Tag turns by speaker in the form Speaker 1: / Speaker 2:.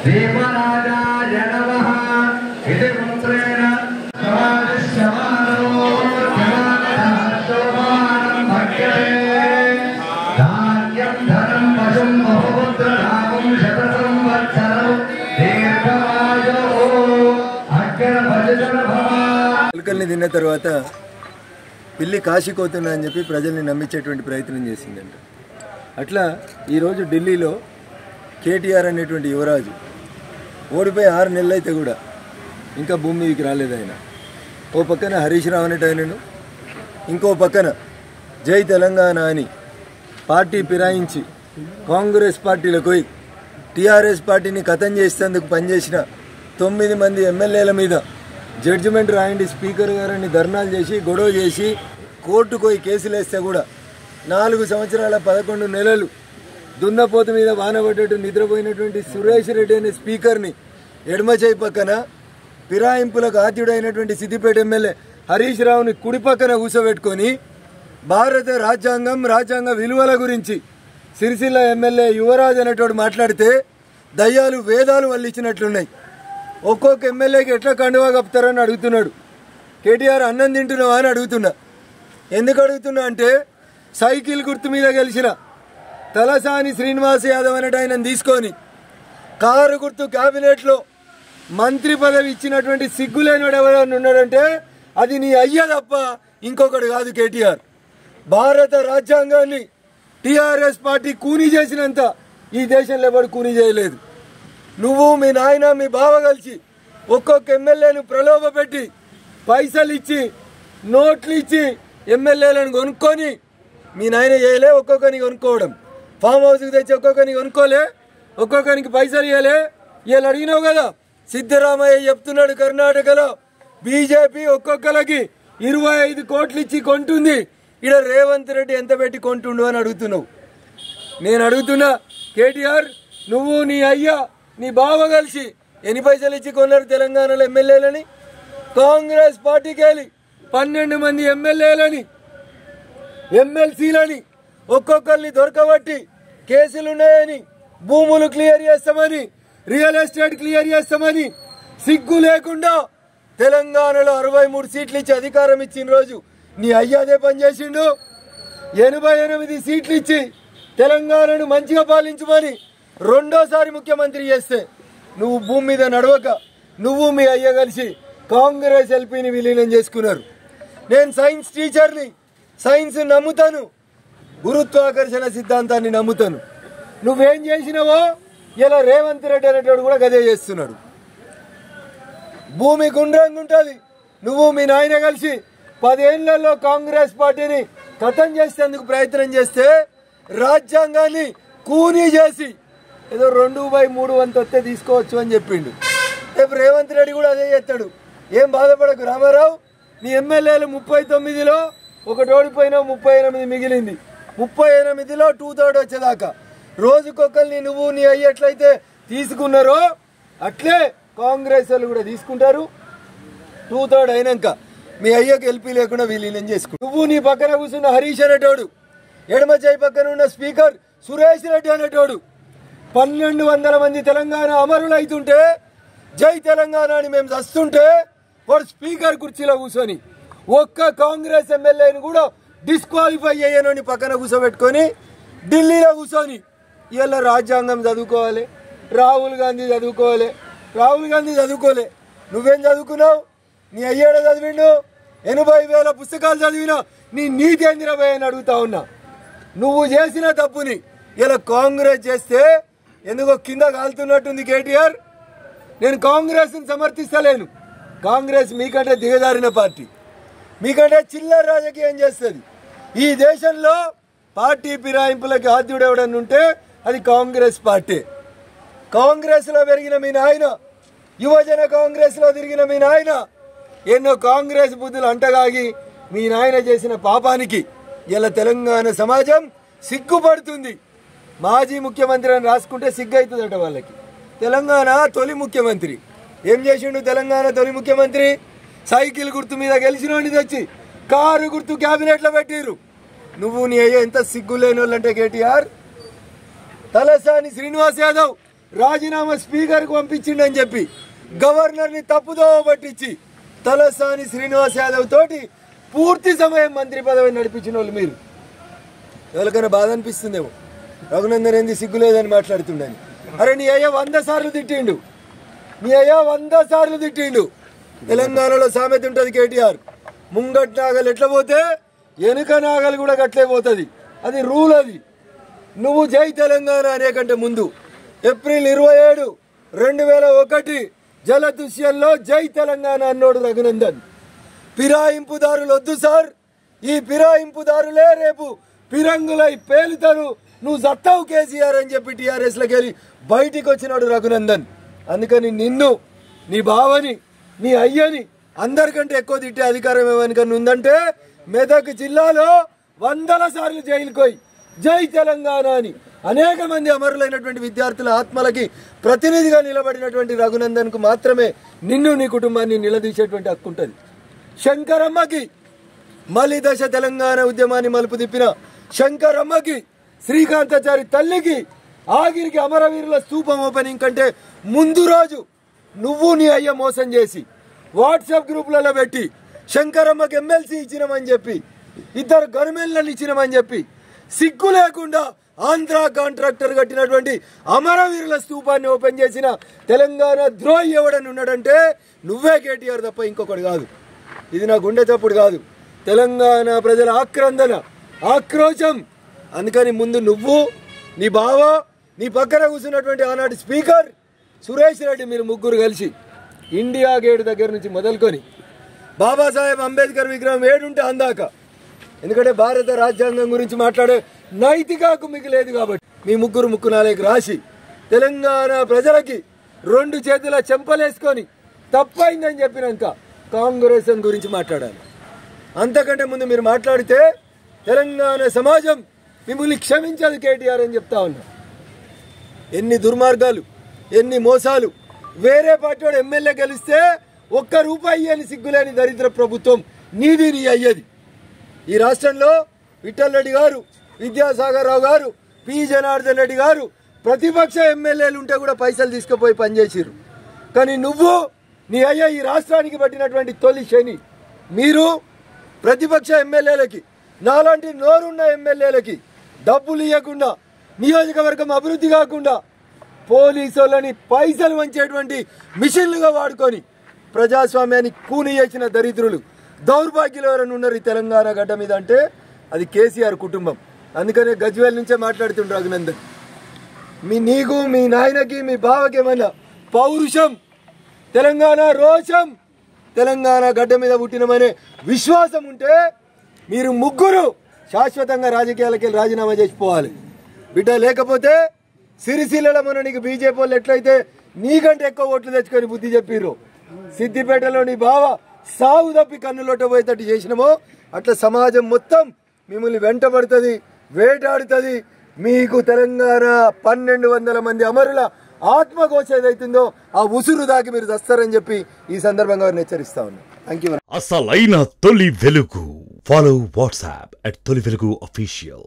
Speaker 1: దేవరాజాయ నమః ఇది మంత్రేణ సమాదిశ్యమానో జనానాశోమానం భక్యతే ధాన్యం ధనం పశుం బహుపుత్రలాభం శత సంవత్సరం దీర్ఘాయో అగ్ర భజన భవ.
Speaker 2: ఎలుకల్ని తిన్న తర్వాత పిల్లి కాశీకోతున్నా అని చెప్పి ప్రజల్ని నమ్మించేటువంటి ప్రయత్నం చేసిందంట. అట్లా ఈరోజు ఢిల్లీలో కేటీఆర్ అనేటువంటి యువరాజు ఓడిపోయి 6 నెలలు అయితే కూడా ఇంకా భూమి మీదకి రాలేదు ఆయన. ఓ పక్కన హరీష్ రావు అనేట ఆయనను, ఇంకో పక్కన జై తెలంగాణ అని పార్టీ ఫిరాయించి కాంగ్రెస్ పార్టీలకు పోయి టీఆర్ఎస్ పార్టీని ఖతం చేసేందుకు పనిచేసిన 9 మంది ఎమ్మెల్యేల మీద జడ్జిమెంట్ రాయండి స్పీకర్ గారని ధర్నాలు చేసి గొడవ చేసి కోర్టుకు పోయి కేసులు వేస్తే కూడా 4 సంవత్సరాల 11 నెలలు దున్నపోతు మీద వానబడ్డట్టు నిద్రపోయినటువంటి సురేష్ రెడ్డి అనే స్పీకర్ని ఎడమ చేయి పక్కన, ఫిరాయింపులకు ఆద్యుడైనటువంటి సిద్దిపేట ఎమ్మెల్యే హరీష్ రావుని కుడి పక్కన కూర్చోబెట్టుకొని భారత రాజ్యాంగ విలువల గురించి సిరిసిల్ల ఎమ్మెల్యే యువరాజ్ అనేటోడు మాట్లాడితే దయ్యాలు వేదాలు వల్లించినట్లున్నాయి. ఒక్కొక్క ఎమ్మెల్యేకి ఎట్లా కండువా కప్పుతారని అడుగుతున్నాడు. కేటీఆర్ అన్నం తింటున్నావా అని అడుగుతున్నా. ఎందుకు అడుగుతున్నా అంటే సైకిల్ గుర్తు మీద గెలిచిన తలసాని శ్రీనివాస్ యాదవ్ అనేట ఆయన తీసుకొని కారు గుర్తు క్యాబినెట్లో మంత్రి పదవి ఇచ్చినటువంటి సిగ్గులేనివాడు ఎవరైనా ఉన్నాడంటే అది నీ అయ్య తప్ప ఇంకొకటి కాదు కేటీఆర్. భారత రాజ్యాంగాన్ని టీఆర్ఎస్ పార్టీ కూనీ చేసినంత ఈ దేశంలో ఎవరు కూనీ చేయలేదు. నువ్వు మీ నాయన మీ బావ కలిసి ఒక్కొక్క ఎమ్మెల్యేను ప్రలోభ పెట్టి పైసలు ఇచ్చి నోట్లు ఇచ్చి ఎమ్మెల్యేలను కొనుక్కొని మీ నాయన చేయలే. ఒక్కొక్కరిని కొనుక్కోవడం, ఫామ్ హౌస్కి తెచ్చి ఒక్కొక్కరిని కొనుక్కోలే, ఒక్కొక్కరికి పైసలు ఇవ్వలే. వీళ్ళు అడిగినావు కదా, సిద్ధరామయ్య చెప్తున్నాడు కర్ణాటకలో బీజేపీ ఒక్కొక్కరికి 25 కోట్లు ఇచ్చి కొంటుంది. ఇక్కడ రేవంత్ రెడ్డి ఎంత పెట్టి కొంటుండు అని అడుగుతున్నావు. నేను అడుగుతున్నా కేటీఆర్, నువ్వు నీ అయ్యా నీ బావ కలిసి ఎన్ని పైసలు ఇచ్చి కొన్నారు తెలంగాణలో ఎమ్మెల్యేలని? కాంగ్రెస్ పార్టీకి వెళ్ళి 12 మంది ఎమ్మెల్యేలని ఎమ్మెల్సీలని ఒక్కొక్కరిని దొరకబట్టి కేసులున్నాయని, భూములు క్లియర్ చేస్తామని, రియల్ ఎస్టేట్ క్లియర్ చేస్తామని సిగ్గు లేకుండా తెలంగాణలో 63 సీట్లు ఇచ్చి అధికారం ఇచ్చిన రోజు నీ అయ్యాదే పనిచేసిండు. 88 సీట్లు ఇచ్చి తెలంగాణను మంచిగా పాలించమని రెండోసారి ముఖ్యమంత్రి చేస్తే నువ్వు భూమి మీద నడవక నువ్వు మీ అయ్య కలిసి కాంగ్రెస్ ఎల్పీని విలీనం చేసుకున్నారు. నేను సైన్స్ టీచర్ని, సైన్స్ నమ్ముతాను, గురుత్వాకర్షణ సిద్ధాంతాన్ని నమ్ముతాను. నువ్వేం చేసినావో ఇలా రేవంత్ రెడ్డి అనేటోడు కూడా గదే చేస్తున్నాడు. భూమి గుండ్రంగా ఉంటుంది. నువ్వు మీ నాయన కలిసి 10 ఏళ్లలో కాంగ్రెస్ పార్టీని ఖతం చేసేందుకు ప్రయత్నం చేస్తే రాజ్యాంగాన్ని కూనీ చేసి ఏదో 2/3 వంతు వస్తే తీసుకోవచ్చు అని చెప్పిండు. రేపు రేవంత్ రెడ్డి కూడా అదే చేస్తాడు. ఏం బాధపడకు రామారావు, నీ ఎమ్మెల్యేలు 39లో ఒకటి ఓడిపోయినా 38 మిగిలింది. 38లో 2/3 వచ్చేదాకా రోజుకొకరిని నువ్వు నీ అయ్యట్లయితే తీసుకున్నారో అట్లే కాంగ్రెస్ వాళ్ళు కూడా తీసుకుంటారు. 2/3 అయినాక మీ అయ్యకి ఎల్పీ లేకుండా విలీనం చేసుకుంటారు. నువ్వు నీ పక్కన కూర్చున్న హరీష్ అనేటోడు, ఎడమ చేయి పక్కన ఉన్న స్పీకర్ సురేష్ రెడ్డి అనేటోడు 1200 మంది తెలంగాణ అమరులు అవుతుంటే జై తెలంగాణ అని మేము చస్తుంటే వాడు స్పీకర్ కుర్చీలో కూర్చొని ఒక్క కాంగ్రెస్ ఎమ్మెల్యేని కూడా డిస్క్వాలిఫై అయ్యానని పక్కన కూర్చోబెట్టుకొని ఢిల్లీలో కూర్చొని ఇలా రాజ్యాంగం చదువుకోవాలి, రాహుల్ గాంధీ చదువుకోవాలి. రాహుల్ గాంధీ చదువుకోలే, నువ్వేం చదువుకున్నావు? నీ అయ్యాడ చదివిండు, 80,000 పుస్తకాలు చదివినా నీ నీతి ఎందిరబోయ్ అని అడుగుతా ఉన్నా. నువ్వు చేసిన తప్పుని ఇలా కాంగ్రెస్ చేస్తే ఎందుకో కింద కాలుతున్నట్టుంది కేటీఆర్. నేను కాంగ్రెస్ని సమర్థిస్తలేను. కాంగ్రెస్ మీకంటే దిగజారిన పార్టీ, మీకంటే చిల్లర రాజకీయం చేస్తుంది. ఈ దేశంలో పార్టీ ఫిరాయింపులకి ఆద్యుడెవడని ఉంటే అది కాంగ్రెస్ పార్టీ. కాంగ్రెస్లో పెరిగిన మీ నాయన, యువజన కాంగ్రెస్లో తిరిగిన మీ నాయన ఎన్నో కాంగ్రెస్ బుద్ధులు అంటగాగి మీ నాయన చేసిన పాపానికి ఇలా తెలంగాణ సమాజం సిగ్గుపడుతుంది. మాజీ ముఖ్యమంత్రి అని రాసుకుంటే సిగ్గు అవుతుందట వాళ్ళకి. తెలంగాణ తొలి ముఖ్యమంత్రి ఏం చేసిండు? తెలంగాణ తొలి ముఖ్యమంత్రి సైకిల్ గుర్తు మీద గెలిచినోడిని తెచ్చి కారు గుర్తు క్యాబినెట్లో పెట్టిర్రు. నువ్వు నీ అయ్యే ఎంత సిగ్గు లేని వాళ్ళంటే కేటీఆర్. తలసాని శ్రీనివాస్ యాదవ్ రాజీనామా స్పీకర్కు పంపించిండని చెప్పి గవర్నర్ని తప్పుదోవ పట్టించి తలసాని శ్రీనివాస్ యాదవ్ తోటి పూర్తి సమయం మంత్రి పదవి నడిపించిన వాళ్ళు మీరు. ఎవరికైనా బాధ అనిపిస్తుందేమో, రఘునందన్ ఏంది సిగ్గులేదని మాట్లాడుతుండని. అరే నీ అయ్యా 100 సార్లు తిట్టిండు, నీ అయ్యా 100 సార్లు తిట్టిండు. తెలంగాణలో సామెత ఉంటుంది కేటీఆర్, ముంగట్ నాగలు ఎట్లా పోతే వెనుక నాగలు కూడా గట్లే పోతుంది, అది రూల్. అది నువ్వు జై తెలంగాణ అనే కంటే ముందు ఏప్రిల్ 27, 2001 జలదృశ్యంలో జై తెలంగాణ అన్నోడు రఘునందన్. ఫిరాయింపుదారులు వద్దు సార్, ఈ ఫిరాయింపుదారులే రేపు ఫిరంగులై పేలుతారు, నువ్వు జత్తావు కేసీఆర్ అని చెప్పి టీఆర్ఎస్లోకి వెళ్ళి బయటికి వచ్చినాడు రఘునందన్. అందుకని నిన్ను, నీ బావని, నీ అయ్యని అందరికంటే ఎక్కువ తిట్టే అధికారం ఏమనుకని ఉందంటే మెదక్ జిల్లాలో 100 సార్లు జైలుకోయి జై తెలంగాణ అని అనేక మంది అమరులైనటువంటి విద్యార్థుల ఆత్మలకి ప్రతినిధిగా నిలబడినటువంటి రఘునందన్కు మాత్రమే నిన్ను, నీ కుటుంబాన్ని నిలదీసేటువంటి హక్కు ఉంటుంది. శంకరమ్మకి మలి దశ తెలంగాణ ఉద్యమాన్ని మలుపు తిప్పిన శంకరమ్మకి, శ్రీకాంతాచారి తల్లికి, ఆగిరికి అమరవీరుల స్తూపం ఓపెనింగ్ కంటే ముందు రోజు నువ్వు నీ అయ్య మోసం చేసి వాట్సాప్ గ్రూపులలో పెట్టి శంకరమ్మకి ఎమ్మెల్సీ ఇచ్చినామని చెప్పి, 2 గవర్నమెంట్లను ఇచ్చినామని చెప్పి, సిగ్గు లేకుండా ఆంధ్ర కాంట్రాక్టర్ కట్టినటువంటి అమరవీరుల స్తూపాన్ని ఓపెన్ చేసిన తెలంగాణ ద్రోహి ఎవడని ఉన్నాడంటే నువ్వే కేటీఆర్ తప్ప ఇంకొకటి కాదు. ఇది నా గుండె చప్పుడు కాదు, తెలంగాణ ప్రజల ఆక్రందన, ఆక్రోశం. అందుకని ముందు నువ్వు, నీ బావ, నీ పక్కన కూర్చున్నటువంటి ఆనాటి స్పీకర్ సురేష్ రెడ్డి, మీరు ముగ్గురు కలిసి ఇండియా గేట్ దగ్గర నుంచి మొదలుకొని బాబాసాహెబ్ అంబేద్కర్ విగ్రహం ఏడుంటే అందాక, ఎందుకంటే భారత రాజ్యాంగం గురించి మాట్లాడే నైతిక హక్కు మీకు లేదు కాబట్టి మీ ముగ్గురు ముక్కునాలేకి రాసి తెలంగాణ ప్రజలకి 2 చేతుల చెంపలేసుకొని తప్పైందని చెప్పినాక కాంగ్రెస్ గురించి మాట్లాడాలి. అంతకంటే ముందు మీరు మాట్లాడితే తెలంగాణ సమాజం మిమ్మల్ని క్షమించదు కేటీఆర్ అని చెప్తా ఉన్నా. ఎన్ని దుర్మార్గాలు, ఎన్ని మోసాలు. వేరే పార్టీ వాడు ఎమ్మెల్యే గెలిస్తే 1 రూపాయి అని సిగ్గులేని దరిద్ర ప్రభుత్వం నీది, నీ అయ్యేది. ఈ రాష్ట్రంలో విఠల్ రెడ్డి గారు, విద్యాసాగర్ రావు గారు, పి జనార్దన్ రెడ్డి గారు ప్రతిపక్ష ఎమ్మెల్యేలు ఉంటే కూడా పైసలు తీసుకుపోయి పనిచేసిర్రు. కానీ నువ్వు, నీ అయ్య ఈ రాష్ట్రానికి పట్టినటువంటి తొలి శని. మీరు ప్రతిపక్ష ఎమ్మెల్యేలకి, నాలాంటి నోరున్న ఎమ్మెల్యేలకి డబ్బులు ఇవ్వకుండా, నియోజకవర్గం అభివృద్ధి కాకుండా పోలీసులని పైసలు వంచేటువంటి మిషన్లుగా వాడుకొని ప్రజాస్వామ్యాన్ని కూని చేసిన దరిద్రులు, దౌర్భాగ్యులు ఎవరైనా ఉన్నారు ఈ తెలంగాణ గడ్డ మీద అంటే అది కేసీఆర్ కుటుంబం. అందుకనే గజ్వేల్ నుంచే మాట్లాడుతుండ్రు రఘునందన్. నీకు, మీ నాయనకి, మీ బావకి ఏమన్నా పౌరుషం, తెలంగాణ రోషం, తెలంగాణ గడ్డ మీద పుట్టినమనే విశ్వాసం ఉంటే మీరు ముగ్గురు శాశ్వతంగా రాజకీయాలకి రాజీనామా చేసిపోవాలి బిడ్డ. లేకపోతే సిరిసిల్లలో మొన్న నీకు బీజేపీ వాళ్ళు ఎట్లయితే నీకంటే ఎక్కువ ఓట్లు తెచ్చుకొని బుద్ధి చెప్పిర్రు, సిద్దిపేటలో నీ బావ సాగు తప్పి కన్నులోట పోయేటట్టు చేసినామో అట్లా సమాజం మొత్తం మిమ్మల్ని వెంటబడుతుంది, వేటాడుతుంది. మీకు తెలంగాణ 1200 మంది అమరుల ఆత్మఘోష ఏదైతుందో ఆ ఉసురు దాకి మీరు దస్తారని చెప్పి ఈ సందర్భంగా హెచ్చరిస్తా ఉన్నా. Thank you.
Speaker 3: అసలైన తొలి వెలుగు. ఫాలో వాట్సాప్ @తొలి వెలుగు official.